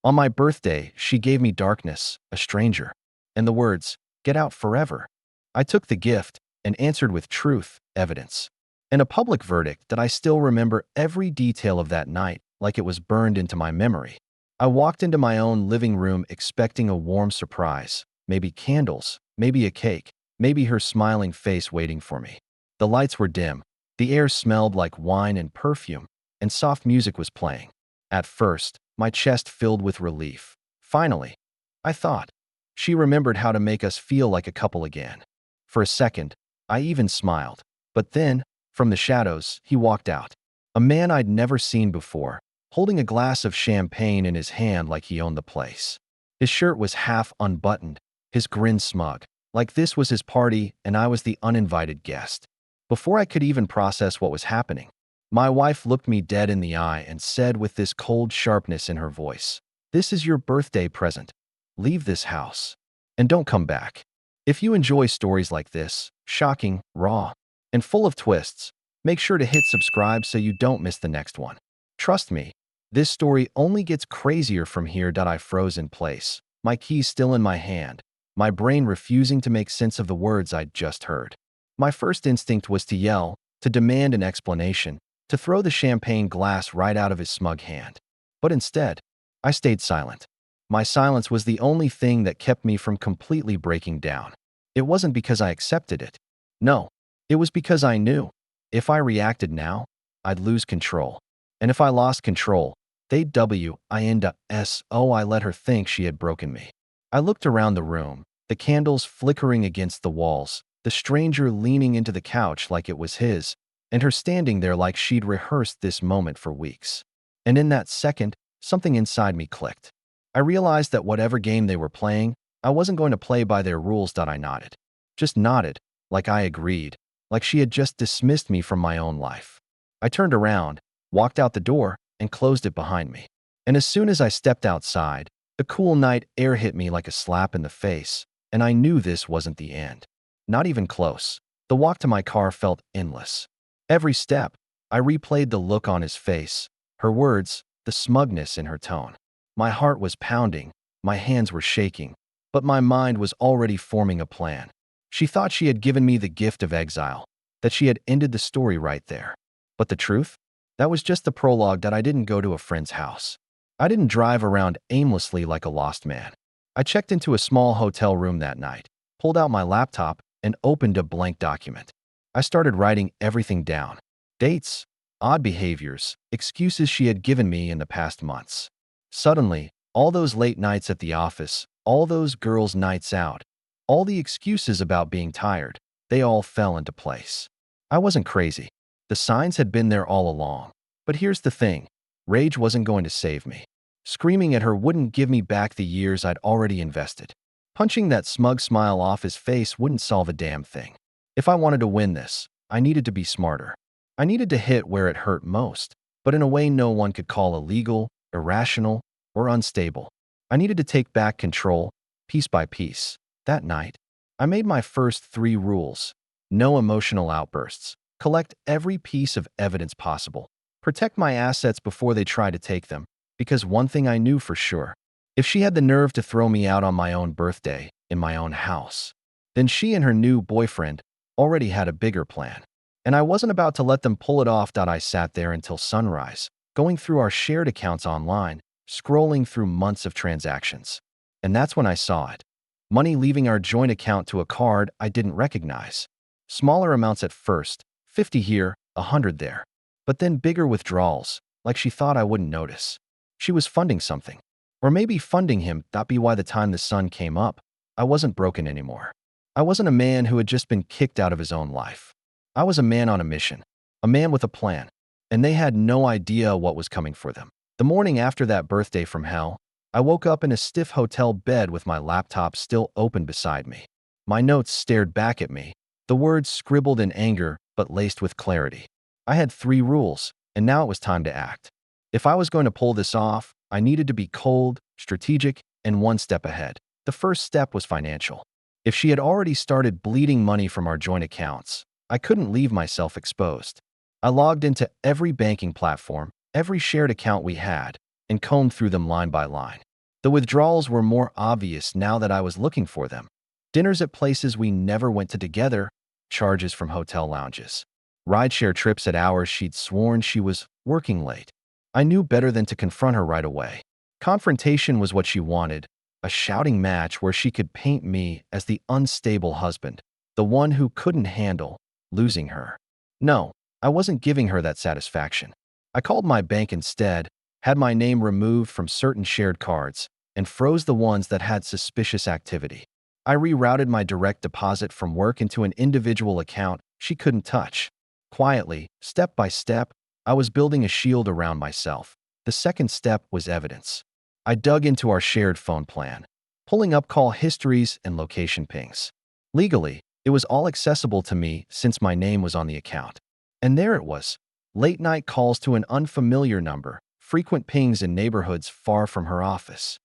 On my birthday, she gave me darkness, a stranger, and the words, "Get out forever." I took the gift and answered with truth, evidence, and a public verdict that I still remember every detail of that night like it was burned into my memory. I walked into my own living room expecting a warm surprise, maybe candles, maybe a cake, maybe her smiling face waiting for me. The lights were dim, the air smelled like wine and perfume, and soft music was playing. At first, my chest filled with relief. Finally, I thought, she remembered how to make us feel like a couple again. For a second, I even smiled. But then, from the shadows, he walked out. A man I'd never seen before, holding a glass of champagne in his hand like he owned the place. His shirt was half unbuttoned, his grin smug, like this was his party and I was the uninvited guest. Before I could even process what was happening, my wife looked me dead in the eye and said with this cold sharpness in her voice, "This is your birthday present. Leave this house. And don't come back." If you enjoy stories like this, shocking, raw, and full of twists, make sure to hit subscribe so you don't miss the next one. Trust me, this story only gets crazier from here. I froze in place, my keys still in my hand, my brain refusing to make sense of the words I'd just heard. My first instinct was to yell, to demand an explanation, to throw the champagne glass right out of his smug hand. But instead, I stayed silent. My silence was the only thing that kept me from completely breaking down. It wasn't because I accepted it. No, it was because I knew. If I reacted now, I'd lose control. And if I lost control, they'd I let her think she had broken me. I looked around the room, the candles flickering against the walls, the stranger leaning into the couch like it was his, and her standing there like she'd rehearsed this moment for weeks. And in that second, something inside me clicked. I realized that whatever game they were playing, I wasn't going to play by their rules. I nodded. Just nodded, like I agreed, like she had just dismissed me from my own life. I turned around, walked out the door, and closed it behind me. And as soon as I stepped outside, the cool night air hit me like a slap in the face, and I knew this wasn't the end. Not even close. The walk to my car felt endless. Every step, I replayed the look on his face, her words, the smugness in her tone. My heart was pounding, my hands were shaking, but my mind was already forming a plan. She thought she had given me the gift of exile, that she had ended the story right there. But the truth? That was just the prologue. I didn't go to a friend's house. I didn't drive around aimlessly like a lost man. I checked into a small hotel room that night, pulled out my laptop, and opened a blank document. I started writing everything down. Dates, odd behaviors, excuses she had given me in the past months. Suddenly, all those late nights at the office, all those girls' nights out, all the excuses about being tired, they all fell into place. I wasn't crazy. The signs had been there all along. But here's the thing. Rage wasn't going to save me. Screaming at her wouldn't give me back the years I'd already invested. Punching that smug smile off his face wouldn't solve a damn thing. If I wanted to win this, I needed to be smarter. I needed to hit where it hurt most, but in a way no one could call illegal, irrational, or unstable. I needed to take back control, piece by piece. That night, I made my first 3 rules. No emotional outbursts. Collect every piece of evidence possible. Protect my assets before they try to take them. Because one thing I knew for sure. If she had the nerve to throw me out on my own birthday, in my own house, then she and her new boyfriend already had a bigger plan. And I wasn't about to let them pull it off. I sat there until sunrise, going through our shared accounts online, scrolling through months of transactions. And that's when I saw it. Money leaving our joint account to a card I didn't recognize. Smaller amounts at first, 50 here, 100 there. But then bigger withdrawals, like she thought I wouldn't notice. She was funding something. Or maybe funding him. By the time the sun came up, I wasn't broken anymore. I wasn't a man who had just been kicked out of his own life. I was a man on a mission, a man with a plan, and they had no idea what was coming for them. The morning after that birthday from hell, I woke up in a stiff hotel bed with my laptop still open beside me. My notes stared back at me, the words scribbled in anger but laced with clarity. I had 3 rules, and now it was time to act. If I was going to pull this off, I needed to be cold, strategic, and 1 step ahead. The first step was financial. If she had already started bleeding money from our joint accounts, I couldn't leave myself exposed. I logged into every banking platform, every shared account we had, and combed through them line by line. The withdrawals were more obvious now that I was looking for them. Dinners at places we never went to together, charges from hotel lounges, rideshare trips at hours she'd sworn she was working late. I knew better than to confront her right away. Confrontation was what she wanted, a shouting match where she could paint me as the unstable husband, the one who couldn't handle losing her. No, I wasn't giving her that satisfaction. I called my bank instead, had my name removed from certain shared cards, and froze the ones that had suspicious activity. I rerouted my direct deposit from work into an individual account she couldn't touch. Quietly, step by step, I was building a shield around myself. The second step was evidence. I dug into our shared phone plan, pulling up call histories and location pings. Legally, it was all accessible to me since my name was on the account. And there it was, late-night calls to an unfamiliar number, frequent pings in neighborhoods far from her office.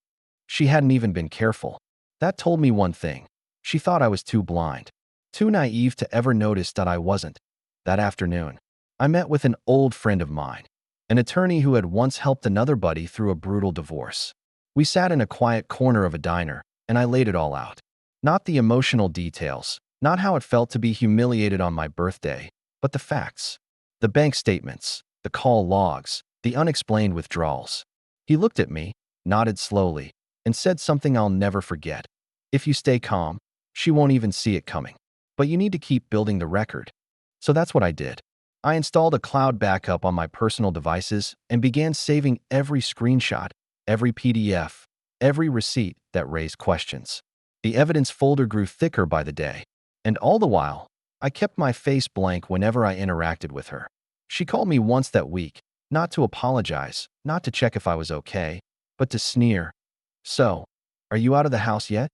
She hadn't even been careful. That told me one thing. She thought I was too blind, too naive to ever notice that I wasn't. That afternoon, I met with an old friend of mine, an attorney who had once helped another buddy through a brutal divorce. We sat in a quiet corner of a diner, and I laid it all out. Not the emotional details, not how it felt to be humiliated on my birthday, but the facts. The bank statements, the call logs, the unexplained withdrawals. He looked at me, nodded slowly, and said something I'll never forget. If you stay calm, she won't even see it coming. But you need to keep building the record. So that's what I did. I installed a cloud backup on my personal devices and began saving every screenshot, every PDF, every receipt that raised questions. The evidence folder grew thicker by the day, and all the while, I kept my face blank whenever I interacted with her. She called me once that week, not to apologize, not to check if I was okay, but to sneer. "So, are you out of the house yet?"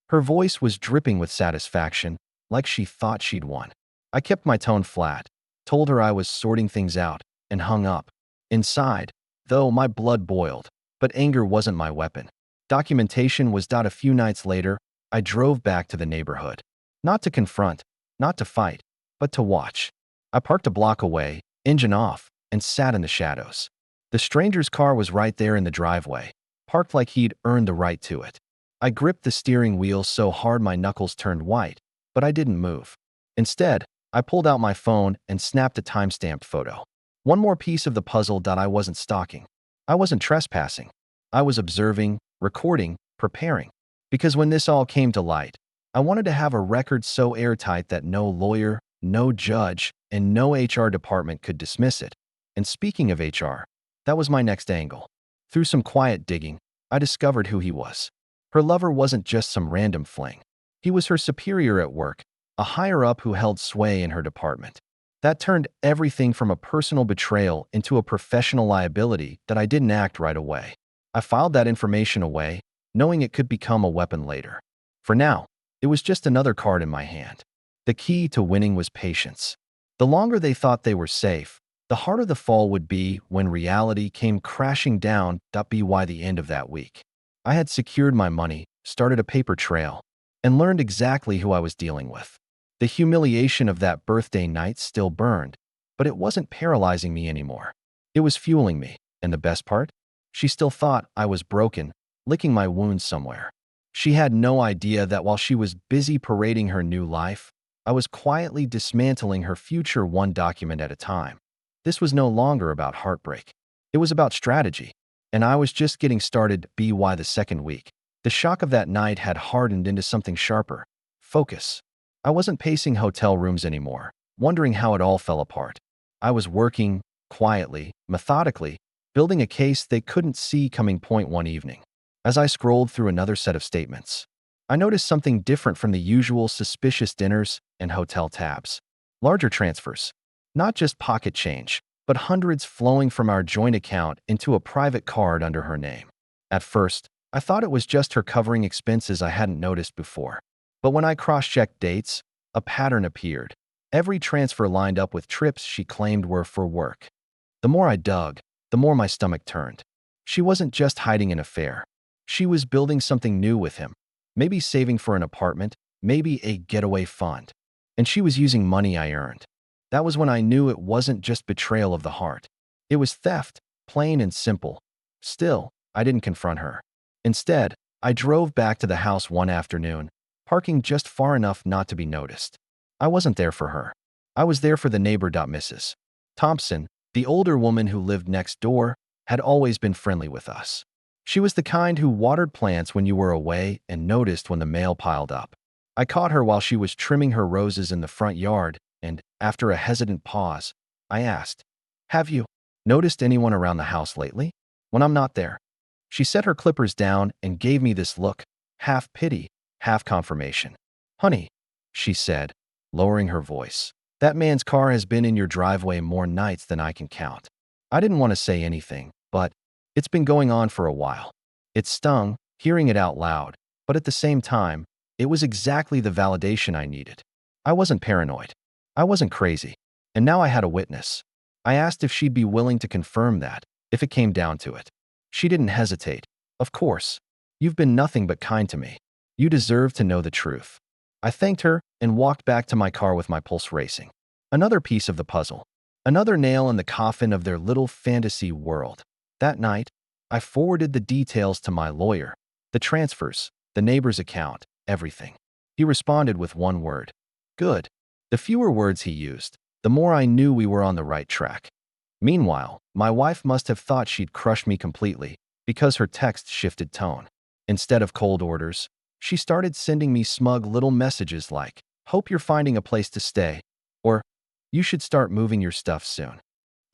Her voice was dripping with satisfaction, like she thought she'd won. I kept my tone flat, told her I was sorting things out, and hung up. Inside, though, my blood boiled, but anger wasn't my weapon. Documentation was. A few nights later, I drove back to the neighborhood. Not to confront, not to fight, but to watch. I parked a block away, engine off, and sat in the shadows. The stranger's car was right there in the driveway, parked like he'd earned the right to it. I gripped the steering wheel so hard my knuckles turned white, but I didn't move. Instead, I pulled out my phone and snapped a time-stamped photo. One more piece of the puzzle. I wasn't stalking. I wasn't trespassing. I was observing, recording, preparing. Because when this all came to light, I wanted to have a record so airtight that no lawyer, no judge, and no HR department could dismiss it. And speaking of HR, that was my next angle. Through some quiet digging, I discovered who he was. Her lover wasn't just some random fling. He was her superior at work, a higher-up who held sway in her department. That turned everything from a personal betrayal into a professional liability that I didn't act right away. I filed that information away, knowing it could become a weapon later. For now, it was just another card in my hand. The key to winning was patience. The longer they thought they were safe, the harder the fall would be when reality came crashing down. By the end of that week, I had secured my money, started a paper trail, and learned exactly who I was dealing with. The humiliation of that birthday night still burned, but it wasn't paralyzing me anymore. It was fueling me, and the best part? She still thought I was broken, licking my wounds somewhere. She had no idea that while she was busy parading her new life, I was quietly dismantling her future one document at a time. This was no longer about heartbreak. It was about strategy, and I was just getting started. By the second week, the shock of that night had hardened into something sharper. Focus. I wasn't pacing hotel rooms anymore, wondering how it all fell apart. I was working, quietly, methodically, building a case they couldn't see coming. One evening, as I scrolled through another set of statements, I noticed something different from the usual suspicious dinners and hotel tabs. Larger transfers. Not just pocket change, but hundreds flowing from our joint account into a private card under her name. At first, I thought it was just her covering expenses I hadn't noticed before. But when I cross-checked dates, a pattern appeared. Every transfer lined up with trips she claimed were for work. The more I dug, the more my stomach turned. She wasn't just hiding an affair. She was building something new with him. Maybe saving for an apartment, maybe a getaway fund. And she was using money I earned. That was when I knew it wasn't just betrayal of the heart. It was theft, plain and simple. Still, I didn't confront her. Instead, I drove back to the house one afternoon, parking just far enough not to be noticed. I wasn't there for her. I was there for the neighbor. Mrs. Thompson, the older woman who lived next door, had always been friendly with us. She was the kind who watered plants when you were away and noticed when the mail piled up. I caught her while she was trimming her roses in the front yard, and, after a hesitant pause, I asked, "Have you noticed anyone around the house lately? When I'm not there?" She set her clippers down and gave me this look, half pity, half confirmation. "Honey," she said, lowering her voice, "that man's car has been in your driveway more nights than I can count." I didn't want to say anything, but it's been going on for a while. It stung, hearing it out loud, but at the same time, it was exactly the validation I needed. I wasn't paranoid. I wasn't crazy. And now I had a witness. I asked if she'd be willing to confirm that, if it came down to it. She didn't hesitate. "Of course. You've been nothing but kind to me. You deserve to know the truth." I thanked her and walked back to my car with my pulse racing. Another piece of the puzzle. Another nail in the coffin of their little fantasy world. That night, I forwarded the details to my lawyer. The transfers, the neighbor's account, everything. He responded with one word. "Good." The fewer words he used, the more I knew we were on the right track. Meanwhile, my wife must have thought she'd crushed me completely because her text shifted tone. Instead of cold orders, she started sending me smug little messages like, "Hope you're finding a place to stay," or "You should start moving your stuff soon."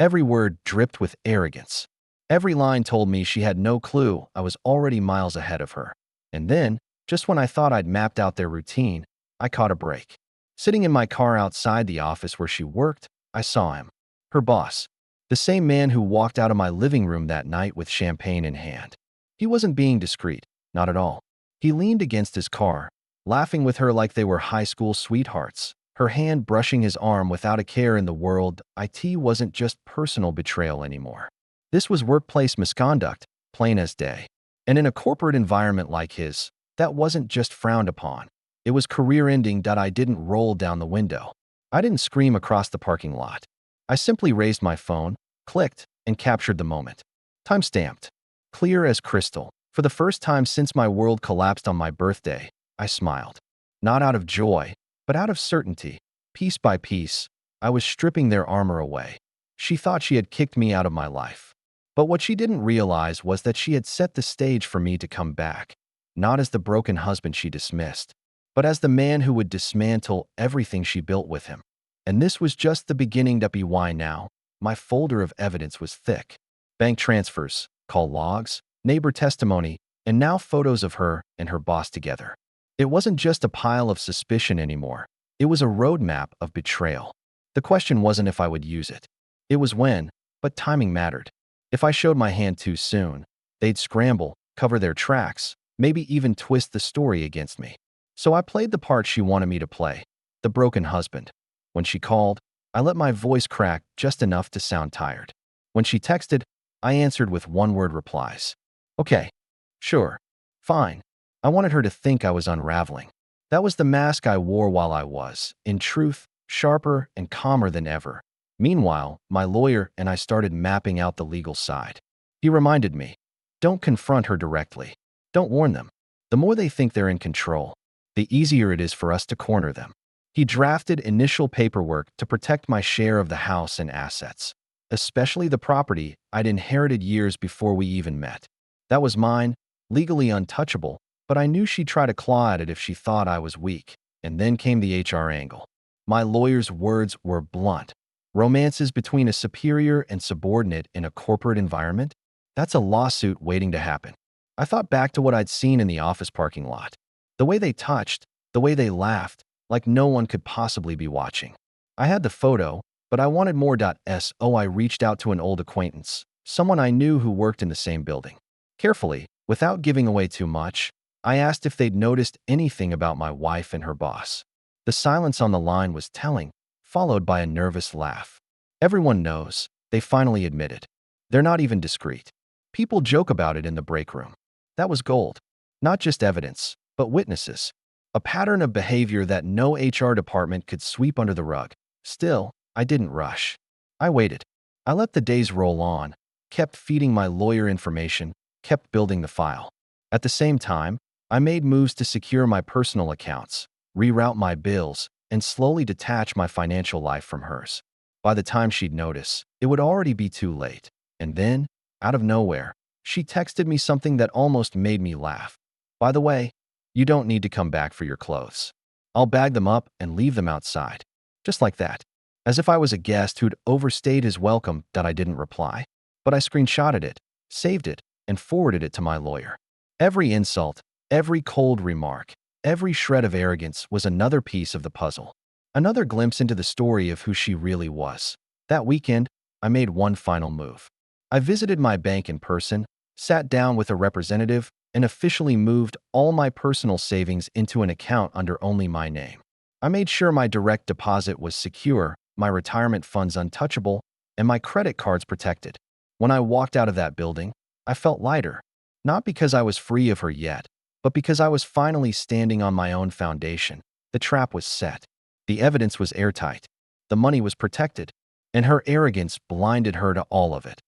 Every word dripped with arrogance. Every line told me she had no clue I was already miles ahead of her. And then, just when I thought I'd mapped out their routine, I caught a break. Sitting in my car outside the office where she worked, I saw him. Her boss. The same man who walked out of my living room that night with champagne in hand. He wasn't being discreet, not at all. He leaned against his car, laughing with her like they were high school sweethearts, her hand brushing his arm without a care in the world. It wasn't just personal betrayal anymore. This was workplace misconduct, plain as day. And in a corporate environment like his, that wasn't just frowned upon. It was career-ending. I didn't roll down the window. I didn't scream across the parking lot. I simply raised my phone, clicked, and captured the moment. Time-stamped. Clear as crystal. For the first time since my world collapsed on my birthday, I smiled. Not out of joy, but out of certainty. Piece by piece, I was stripping their armor away. She thought she had kicked me out of my life. But what she didn't realize was that she had set the stage for me to come back, not as the broken husband she dismissed, but as the man who would dismantle everything she built with him. And this was just the beginning. Why now? My folder of evidence was thick. Bank transfers, call logs, neighbor testimony, and now photos of her and her boss together. It wasn't just a pile of suspicion anymore. It was a roadmap of betrayal. The question wasn't if I would use it. It was when, but timing mattered. If I showed my hand too soon, they'd scramble, cover their tracks, maybe even twist the story against me. So I played the part she wanted me to play, the broken husband. When she called, I let my voice crack just enough to sound tired. When she texted, I answered with one-word replies. "Okay. Sure. Fine." I wanted her to think I was unraveling. That was the mask I wore while I was, in truth, sharper and calmer than ever. Meanwhile, my lawyer and I started mapping out the legal side. He reminded me, don't confront her directly. Don't warn them. The more they think they're in control, the easier it is for us to corner them. He drafted initial paperwork to protect my share of the house and assets, especially the property I'd inherited years before we even met. That was mine, legally untouchable, but I knew she'd try to claw at it if she thought I was weak. And then came the HR angle. My lawyer's words were blunt. Romances between a superior and subordinate in a corporate environment? That's a lawsuit waiting to happen. I thought back to what I'd seen in the office parking lot. The way they touched, the way they laughed, like no one could possibly be watching. I had the photo, but I wanted more. So I reached out to an old acquaintance, someone I knew who worked in the same building. Carefully, without giving away too much, I asked if they'd noticed anything about my wife and her boss. The silence on the line was telling, followed by a nervous laugh. Everyone knows, they finally admitted. They're not even discreet. People joke about it in the break room. That was gold. Not just evidence, but witnesses. A pattern of behavior that no HR department could sweep under the rug. Still, I didn't rush. I waited. I let the days roll on, kept feeding my lawyer information, kept building the file. At the same time, I made moves to secure my personal accounts, reroute my bills, and slowly detach my financial life from hers. By the time she'd notice, it would already be too late. And then, out of nowhere, she texted me something that almost made me laugh. "By the way, you don't need to come back for your clothes. I'll bag them up and leave them outside." Just like that. As if I was a guest who'd overstayed his welcome. That I didn't reply. But I screenshotted it, saved it, and forwarded it to my lawyer. Every insult, every cold remark, every shred of arrogance was another piece of the puzzle. Another glimpse into the story of who she really was. That weekend, I made one final move. I visited my bank in person, sat down with a representative, and officially moved all my personal savings into an account under only my name. I made sure my direct deposit was secure, my retirement funds untouchable, and my credit cards protected. When I walked out of that building, I felt lighter, not because I was free of her yet, but because I was finally standing on my own foundation. The trap was set. The evidence was airtight. The money was protected, and her arrogance blinded her to all of it.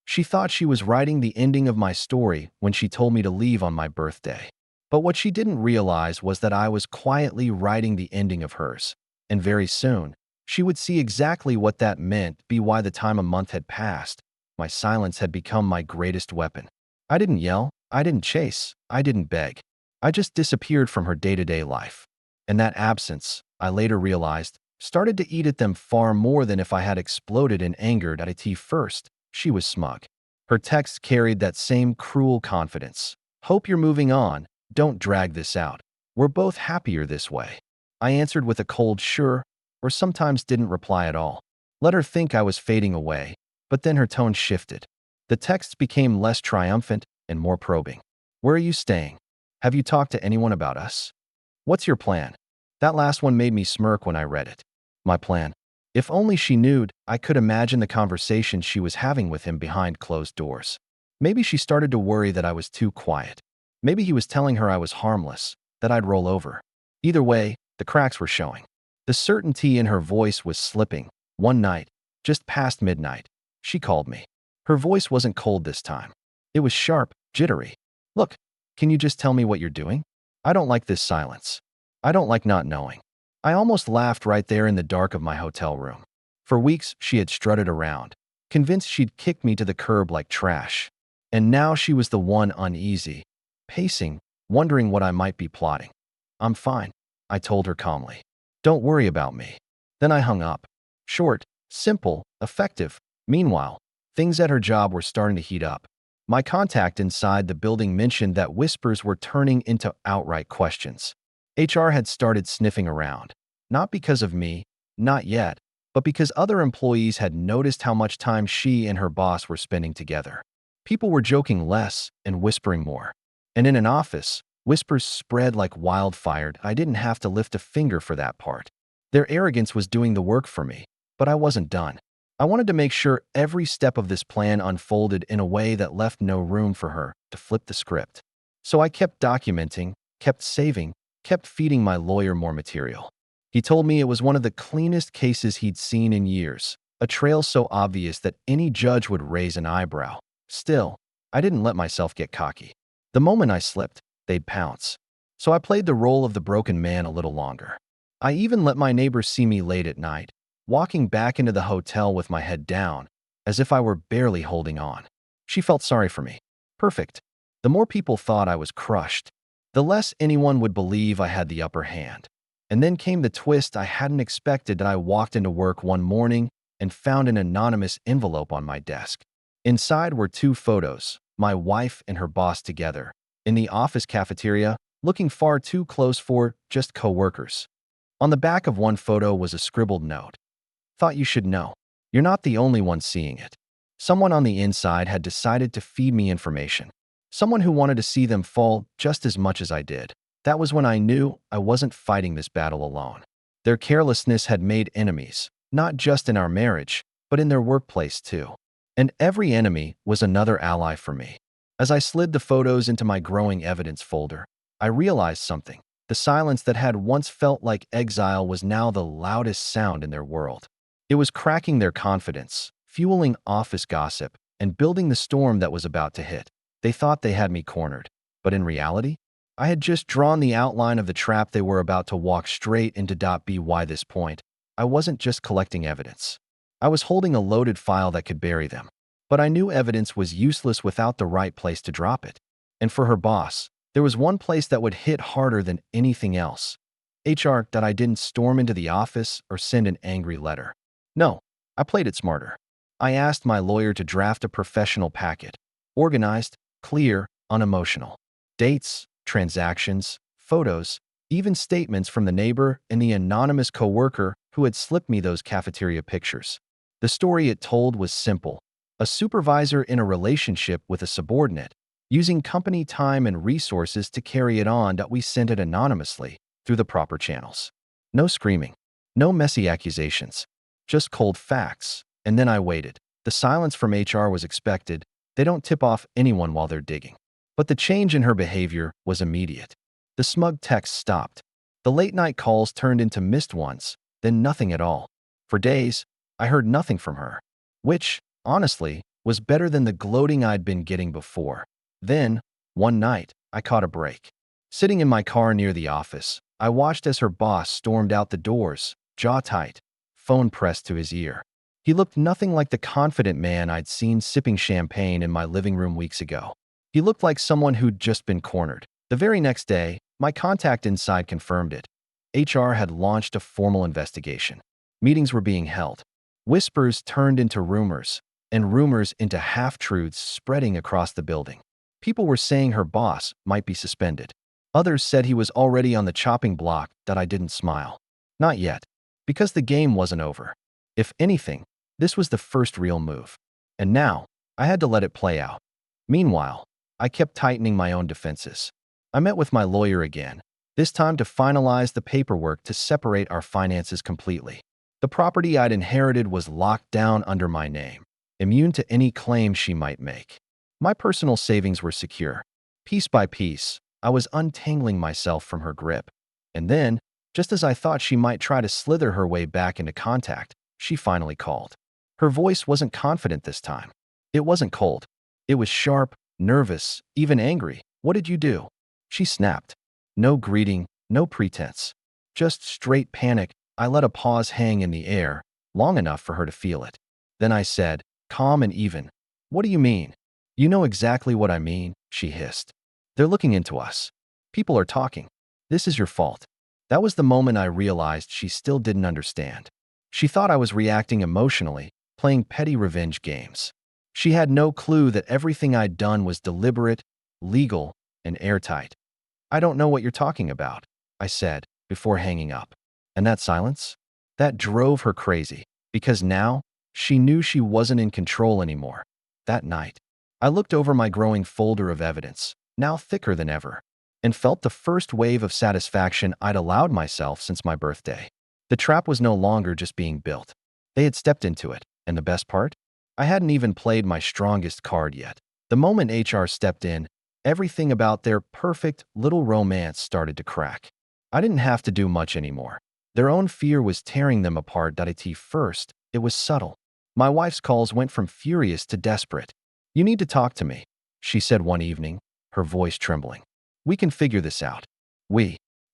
She thought she was writing the ending of my story when she told me to leave on my birthday. But what she didn't realize was that I was quietly writing the ending of hers. And very soon, she would see exactly what that meant. By the time a month had passed, my silence had become my greatest weapon. I didn't yell, I didn't chase, I didn't beg. I just disappeared from her day-to-day life. And that absence, I later realized, started to eat at them far more than if I had exploded in anger at it first. She was smug. Her texts carried that same cruel confidence. "Hope you're moving on. Don't drag this out. We're both happier this way." I answered with a cold sure, or sometimes didn't reply at all. Let her think I was fading away, but then her tone shifted. The texts became less triumphant and more probing. "Where are you staying? Have you talked to anyone about us? What's your plan?" That last one made me smirk when I read it. My plan. If only she knew, I could imagine the conversation she was having with him behind closed doors. Maybe she started to worry that I was too quiet. Maybe he was telling her I was harmless, that I'd roll over. Either way, the cracks were showing. The certainty in her voice was slipping. One night, just past midnight, she called me. Her voice wasn't cold this time. It was sharp, jittery. "Look, can you just tell me what you're doing? I don't like this silence. I don't like not knowing." I almost laughed right there in the dark of my hotel room. For weeks, she had strutted around, convinced she'd kick me to the curb like trash. And now she was the one uneasy, pacing, wondering what I might be plotting. "I'm fine," I told her calmly. "Don't worry about me." Then I hung up. Short, simple, effective. Meanwhile, things at her job were starting to heat up. My contact inside the building mentioned that whispers were turning into outright questions. HR had started sniffing around, not because of me, not yet, but because other employees had noticed how much time she and her boss were spending together. People were joking less and whispering more. And in an office, whispers spread like wildfire. I didn't have to lift a finger for that part. Their arrogance was doing the work for me, but I wasn't done. I wanted to make sure every step of this plan unfolded in a way that left no room for her to flip the script. So I kept documenting, kept saving, kept feeding my lawyer more material. He told me it was one of the cleanest cases he'd seen in years, a trail so obvious that any judge would raise an eyebrow. Still, I didn't let myself get cocky. The moment I slipped, they'd pounce. So I played the role of the broken man a little longer. I even let my neighbors see me late at night, walking back into the hotel with my head down, as if I were barely holding on. She felt sorry for me. Perfect. The more people thought I was crushed, the less anyone would believe I had the upper hand. And then came the twist I hadn't expected. I walked into work one morning and found an anonymous envelope on my desk. Inside were two photos, my wife and her boss together, in the office cafeteria, looking far too close for just co-workers. On the back of one photo was a scribbled note. "Thought you should know. You're not the only one seeing it." Someone on the inside had decided to feed me information. Someone who wanted to see them fall just as much as I did. That was when I knew I wasn't fighting this battle alone. Their carelessness had made enemies, not just in our marriage, but in their workplace too. And every enemy was another ally for me. As I slid the photos into my growing evidence folder, I realized something. The silence that had once felt like exile was now the loudest sound in their world. It was cracking their confidence, fueling office gossip, and building the storm that was about to hit. They thought they had me cornered. But in reality, I had just drawn the outline of the trap they were about to walk straight into. By this point, I wasn't just collecting evidence. I was holding a loaded file that could bury them. But I knew evidence was useless without the right place to drop it. And for her boss, there was one place that would hit harder than anything else. HR. I didn't storm into the office or send an angry letter. No, I played it smarter. I asked my lawyer to draft a professional packet. Organized, clear, unemotional. Dates, transactions, photos, even statements from the neighbor and the anonymous coworker who had slipped me those cafeteria pictures. The story it told was simple. A supervisor in a relationship with a subordinate, using company time and resources to carry it on. We sent it anonymously, through the proper channels. No screaming, no messy accusations, just cold facts. And then I waited. The silence from HR was expected. They don't tip off anyone while they're digging. But the change in her behavior was immediate. The smug texts stopped. The late-night calls turned into missed ones, then nothing at all. For days, I heard nothing from her, which, honestly, was better than the gloating I'd been getting before. Then, one night, I caught a break. Sitting in my car near the office, I watched as her boss stormed out the doors, jaw tight, phone pressed to his ear. He looked nothing like the confident man I'd seen sipping champagne in my living room weeks ago. He looked like someone who'd just been cornered. The very next day, my contact inside confirmed it. HR had launched a formal investigation. Meetings were being held. Whispers turned into rumors, and rumors into half-truths spreading across the building. People were saying her boss might be suspended. Others said he was already on the chopping block. I didn't smile. Not yet, because the game wasn't over. If anything, this was the first real move. And now, I had to let it play out. Meanwhile, I kept tightening my own defenses. I met with my lawyer again, this time to finalize the paperwork to separate our finances completely. The property I'd inherited was locked down under my name, immune to any claim she might make. My personal savings were secure. Piece by piece, I was untangling myself from her grip. And then, just as I thought she might try to slither her way back into contact, she finally called. Her voice wasn't confident this time. It wasn't cold. It was sharp, nervous, even angry. "What did you do?" She snapped. No greeting, no pretense. Just straight panic. I let a pause hang in the air, long enough for her to feel it. Then I said, calm and even, "What do you mean?" "You know exactly what I mean," she hissed. "They're looking into us. People are talking. This is your fault." That was the moment I realized she still didn't understand. She thought I was reacting emotionally, playing petty revenge games. She had no clue that everything I'd done was deliberate, legal, and airtight. "I don't know what you're talking about," I said, before hanging up. And that silence? That drove her crazy, because now, she knew she wasn't in control anymore. That night, I looked over my growing folder of evidence, now thicker than ever, and felt the first wave of satisfaction I'd allowed myself since my birthday. The trap was no longer just being built. They had stepped into it, and the best part? I hadn't even played my strongest card yet. The moment HR stepped in, everything about their perfect little romance started to crack. I didn't have to do much anymore. Their own fear was tearing them apart. First, it was subtle. My wife's calls went from furious to desperate. "You need to talk to me," she said one evening, her voice trembling. "We can figure this out."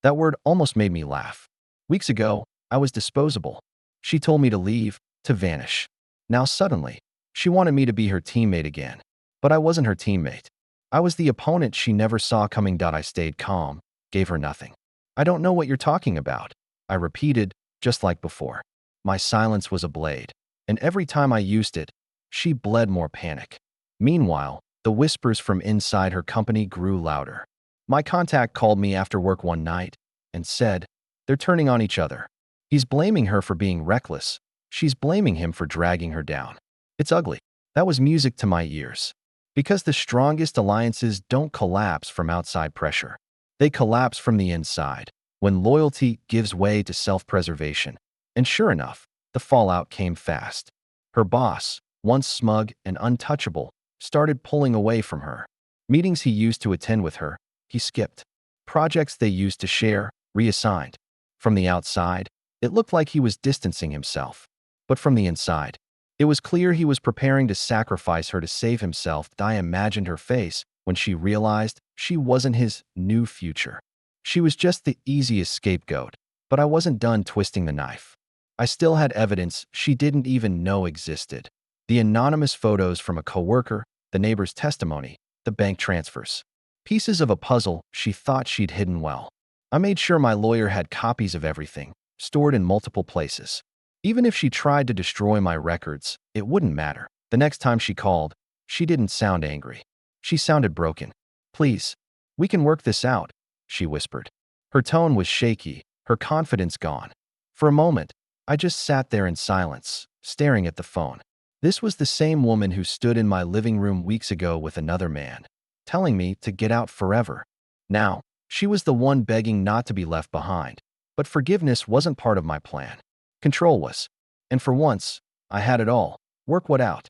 That word almost made me laugh. Weeks ago, I was disposable. She told me to leave, to vanish. Now suddenly, she wanted me to be her teammate again. But I wasn't her teammate. I was the opponent she never saw coming. I stayed calm, gave her nothing. "I don't know what you're talking about," I repeated, just like before. My silence was a blade, and every time I used it, she bled more panic. Meanwhile, the whispers from inside her company grew louder. My contact called me after work one night and said, "They're turning on each other. He's blaming her for being reckless. She's blaming him for dragging her down. It's ugly." That was music to my ears. Because the strongest alliances don't collapse from outside pressure. They collapse from the inside, when loyalty gives way to self-preservation. And sure enough, the fallout came fast. Her boss, once smug and untouchable, started pulling away from her. Meetings he used to attend with her, he skipped. Projects they used to share, reassigned. From the outside, it looked like he was distancing himself. But from the inside, it was clear he was preparing to sacrifice her to save himself. I imagined her face when she realized she wasn't his new future. She was just the easiest scapegoat, but I wasn't done twisting the knife. I still had evidence she didn't even know existed. The anonymous photos from a coworker, the neighbor's testimony, the bank transfers. Pieces of a puzzle she thought she'd hidden well. I made sure my lawyer had copies of everything, stored in multiple places. Even if she tried to destroy my records, it wouldn't matter. The next time she called, she didn't sound angry. She sounded broken. "Please, we can work this out," she whispered. Her tone was shaky, her confidence gone. For a moment, I just sat there in silence, staring at the phone. This was the same woman who stood in my living room weeks ago with another man, telling me to get out forever. Now, she was the one begging not to be left behind. But forgiveness wasn't part of my plan. Control was. And for once, I had it all. "Work what out?"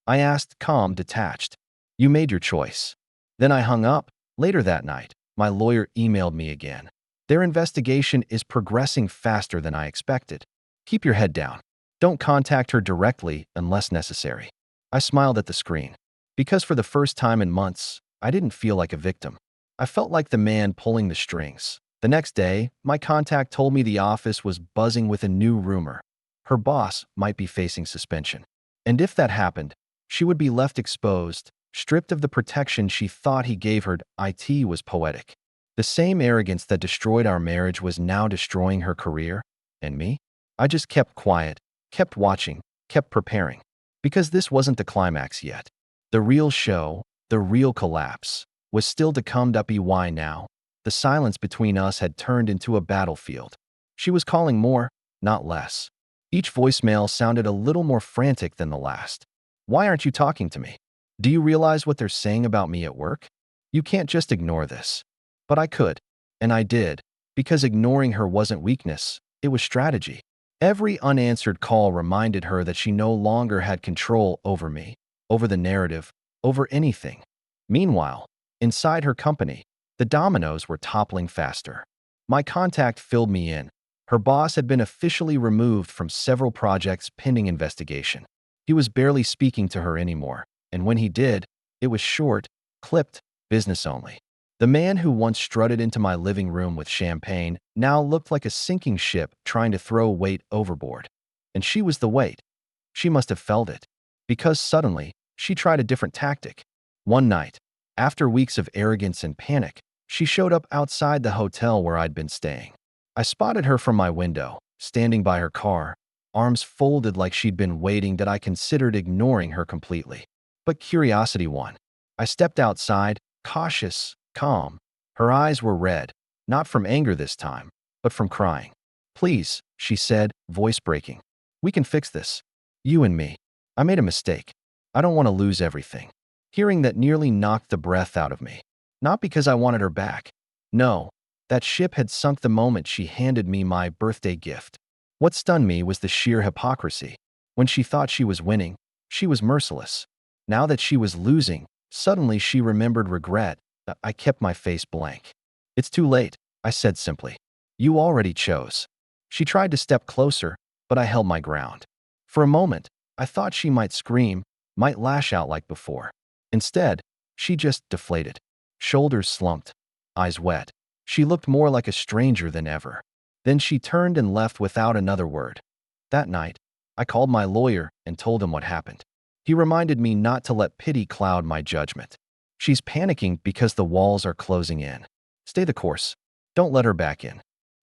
I asked, calm, detached. "You made your choice." Then I hung up. Later that night, my lawyer emailed me again. "Their investigation is progressing faster than I expected. Keep your head down. Don't contact her directly unless necessary." I smiled at the screen. Because for the first time in months, I didn't feel like a victim. I felt like the man pulling the strings. The next day, my contact told me the office was buzzing with a new rumor. Her boss might be facing suspension. And if that happened, she would be left exposed, stripped of the protection she thought he gave her. It was poetic. The same arrogance that destroyed our marriage was now destroying her career. And me? I just kept quiet, kept watching, kept preparing. Because this wasn't the climax yet. The real show, the real collapse, was still to come. Why now? The silence between us had turned into a battlefield. She was calling more, not less. Each voicemail sounded a little more frantic than the last. "Why aren't you talking to me? Do you realize what they're saying about me at work? You can't just ignore this." But I could, and I did, because ignoring her wasn't weakness, it was strategy. Every unanswered call reminded her that she no longer had control over me, over the narrative, over anything. Meanwhile, inside her company, the dominoes were toppling faster. My contact filled me in. Her boss had been officially removed from several projects pending investigation. He was barely speaking to her anymore, and when he did, it was short, clipped, business only. The man who once strutted into my living room with champagne now looked like a sinking ship trying to throw weight overboard. And she was the weight. She must have felt it. Because suddenly, she tried a different tactic. One night, after weeks of arrogance and panic, she showed up outside the hotel where I'd been staying. I spotted her from my window, standing by her car, arms folded like she'd been waiting. That I considered ignoring her completely. But curiosity won. I stepped outside, cautious, calm. Her eyes were red, not from anger this time, but from crying. "Please," she said, voice breaking. "We can fix this. You and me. I made a mistake. I don't want to lose everything." Hearing that nearly knocked the breath out of me. Not because I wanted her back. No, that ship had sunk the moment she handed me my birthday gift. What stunned me was the sheer hypocrisy. When she thought she was winning, she was merciless. Now that she was losing, suddenly she remembered regret. I kept my face blank. "It's too late," I said simply. "You already chose." She tried to step closer, but I held my ground. For a moment, I thought she might scream, might lash out like before. Instead, she just deflated. Shoulders slumped, eyes wet. She looked more like a stranger than ever. Then she turned and left without another word. That night, I called my lawyer and told him what happened. He reminded me not to let pity cloud my judgment. "She's panicking because the walls are closing in. Stay the course. Don't let her back in."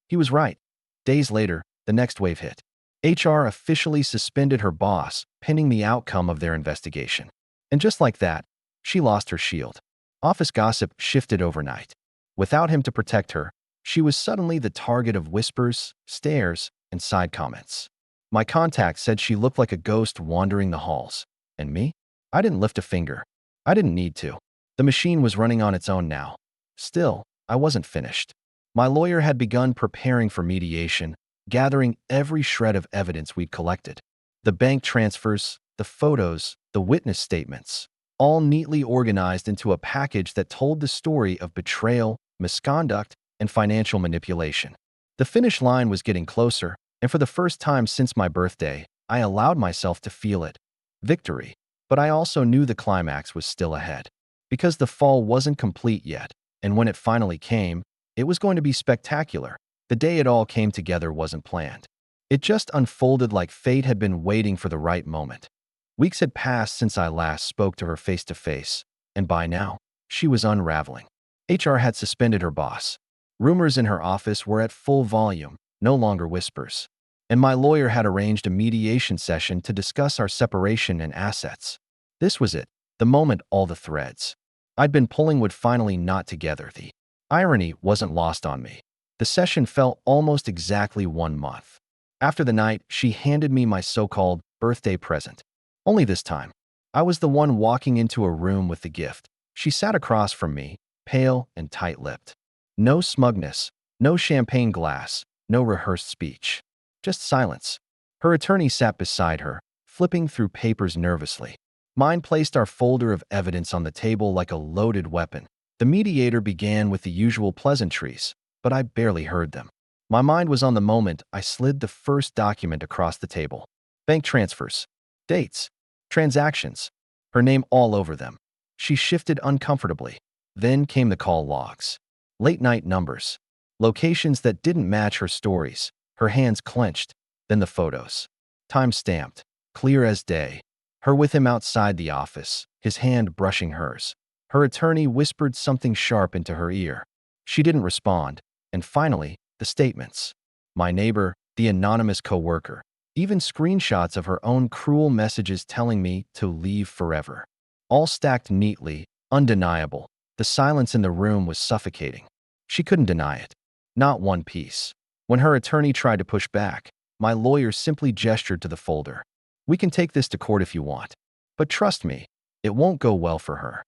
He was right. Days later, the next wave hit. HR officially suspended her boss, pending the outcome of their investigation. And just like that, she lost her shield. Office gossip shifted overnight. Without him to protect her, she was suddenly the target of whispers, stares, and side comments. My contact said she looked like a ghost wandering the halls. And me? I didn't lift a finger. I didn't need to. The machine was running on its own now. Still, I wasn't finished. My lawyer had begun preparing for mediation, gathering every shred of evidence we'd collected. The bank transfers, the photos, the witness statements, all neatly organized into a package that told the story of betrayal, misconduct, and financial manipulation. The finish line was getting closer, and for the first time since my birthday, I allowed myself to feel it. Victory. But I also knew the climax was still ahead. because the fall wasn't complete yet, and when it finally came, it was going to be spectacular. The day it all came together wasn't planned. It just unfolded like fate had been waiting for the right moment. Weeks had passed since I last spoke to her face to face, and by now, she was unraveling. HR had suspended her boss. Rumors in her office were at full volume, no longer whispers. And my lawyer had arranged a mediation session to discuss our separation and assets. This was it, the moment all the threads I'd been pulling would finally knot together. The irony wasn't lost on me. The session fell almost exactly 1 month. After the night, she handed me my so-called birthday present. Only this time, I was the one walking into a room with the gift. She sat across from me, pale and tight-lipped. No smugness, no champagne glass, no rehearsed speech. Just silence. Her attorney sat beside her, flipping through papers nervously. Mine placed our folder of evidence on the table like a loaded weapon. The mediator began with the usual pleasantries, but I barely heard them. My mind was on the moment I slid the first document across the table. Bank transfers, dates, transactions, her name all over them. She shifted uncomfortably. Then came the call logs. Late-night numbers. Locations that didn't match her stories. Her hands clenched. Then the photos. Time-stamped. Clear as day. Her with him outside the office, his hand brushing hers. Her attorney whispered something sharp into her ear. She didn't respond. And finally, the statements. My neighbor, the anonymous coworker. Even screenshots of her own cruel messages telling me to leave forever. All stacked neatly, undeniable. The silence in the room was suffocating. She couldn't deny it. Not one piece. When her attorney tried to push back, my lawyer simply gestured to the folder. We can take this to court if you want. But trust me, it won't go well for her.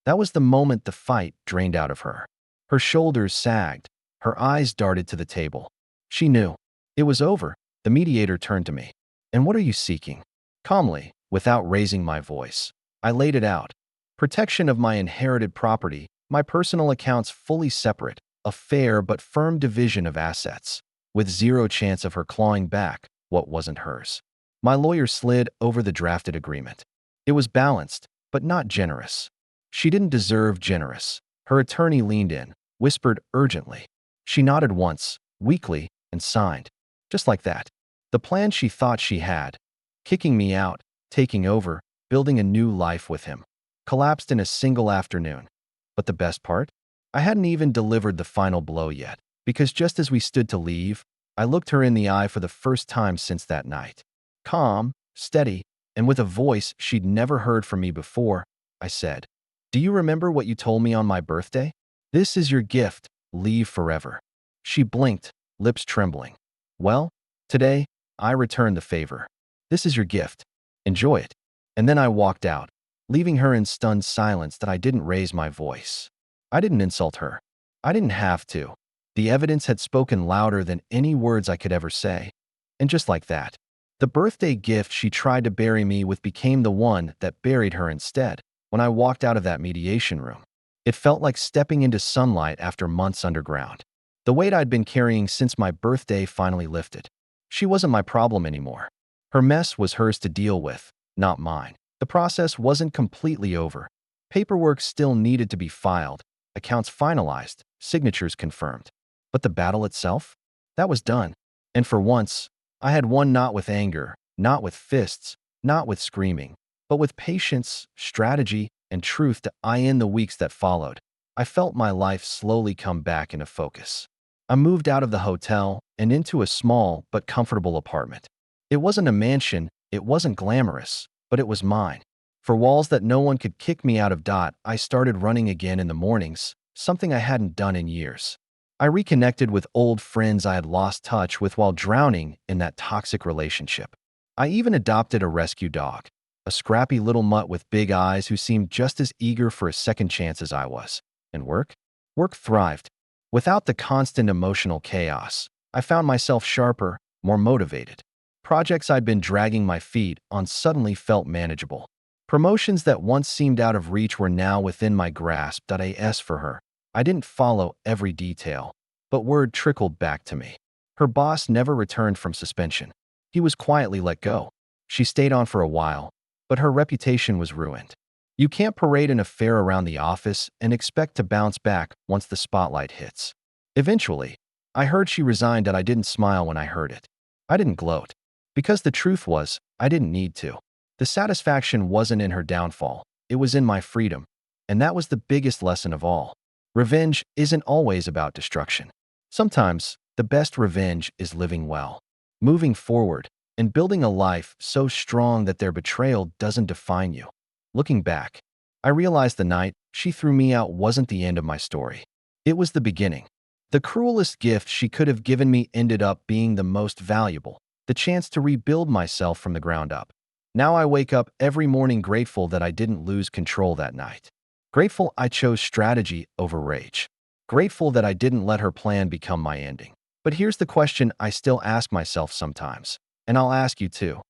That was the moment the fight drained out of her. Her shoulders sagged. Her eyes darted to the table. She knew. It was over. The mediator turned to me. And what are you seeking? Calmly, without raising my voice, I laid it out. Protection of my inherited property, my personal accounts fully separate, a fair but firm division of assets, with zero chance of her clawing back what wasn't hers. My lawyer slid over the drafted agreement. It was balanced, but not generous. She didn't deserve generous. Her attorney leaned in, whispered urgently. She nodded once, weakly, and signed. Just like that. The plan she thought she had, kicking me out, taking over, building a new life with him, collapsed in a single afternoon. But the best part? I hadn't even delivered the final blow yet, because just as we stood to leave, I looked her in the eye for the first time since that night. Calm, steady, and with a voice she'd never heard from me before, I said, "Do you remember what you told me on my birthday? This is your gift, leave forever." She blinked, lips trembling. Well, today, I returned the favor. This is your gift. Enjoy it. And then I walked out, leaving her in stunned silence that I didn't raise my voice. I didn't insult her. I didn't have to. The evidence had spoken louder than any words I could ever say. And just like that, the birthday gift she tried to bury me with became the one that buried her instead. When I walked out of that mediation room, it felt like stepping into sunlight after months underground. The weight I'd been carrying since my birthday finally lifted. She wasn't my problem anymore. Her mess was hers to deal with, not mine. The process wasn't completely over. Paperwork still needed to be filed, accounts finalized, signatures confirmed. But the battle itself? That was done. And for once, I had won not with anger, not with fists, not with screaming, but with patience, strategy, and truth to in the weeks that followed. I felt my life slowly come back into focus. I moved out of the hotel and into a small but comfortable apartment. It wasn't a mansion, it wasn't glamorous, but it was mine. For walls that no one could kick me out of. I started running again in the mornings, something I hadn't done in years. I reconnected with old friends I had lost touch with while drowning in that toxic relationship. I even adopted a rescue dog, a scrappy little mutt with big eyes who seemed just as eager for a second chance as I was. And work? Work thrived. Without the constant emotional chaos, I found myself sharper, more motivated. Projects I'd been dragging my feet on suddenly felt manageable. Promotions that once seemed out of reach were now within my grasp. As for her, I didn't follow every detail, but word trickled back to me. Her boss never returned from suspension. He was quietly let go. She stayed on for a while, but her reputation was ruined. You can't parade an affair around the office and expect to bounce back once the spotlight hits. Eventually, I heard she resigned and I didn't smile when I heard it. I didn't gloat. Because the truth was, I didn't need to. The satisfaction wasn't in her downfall, it was in my freedom. And that was the biggest lesson of all. Revenge isn't always about destruction. Sometimes, the best revenge is living well, moving forward, and building a life so strong that their betrayal doesn't define you. Looking back, I realized the night she threw me out wasn't the end of my story. It was the beginning. The cruelest gift she could have given me ended up being the most valuable, the chance to rebuild myself from the ground up. Now I wake up every morning grateful that I didn't lose control that night. Grateful I chose strategy over rage. Grateful that I didn't let her plan become my ending. But here's the question I still ask myself sometimes, and I'll ask you too.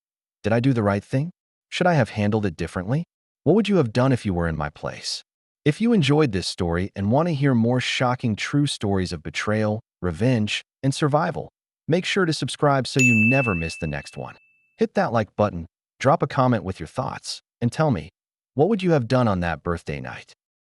Did I do the right thing? Should I have handled it differently? What would you have done if you were in my place? If you enjoyed this story and want to hear more shocking true stories of betrayal, revenge, and survival, make sure to subscribe so you never miss the next one. Hit that like button, drop a comment with your thoughts, and tell me, what would you have done on that birthday night?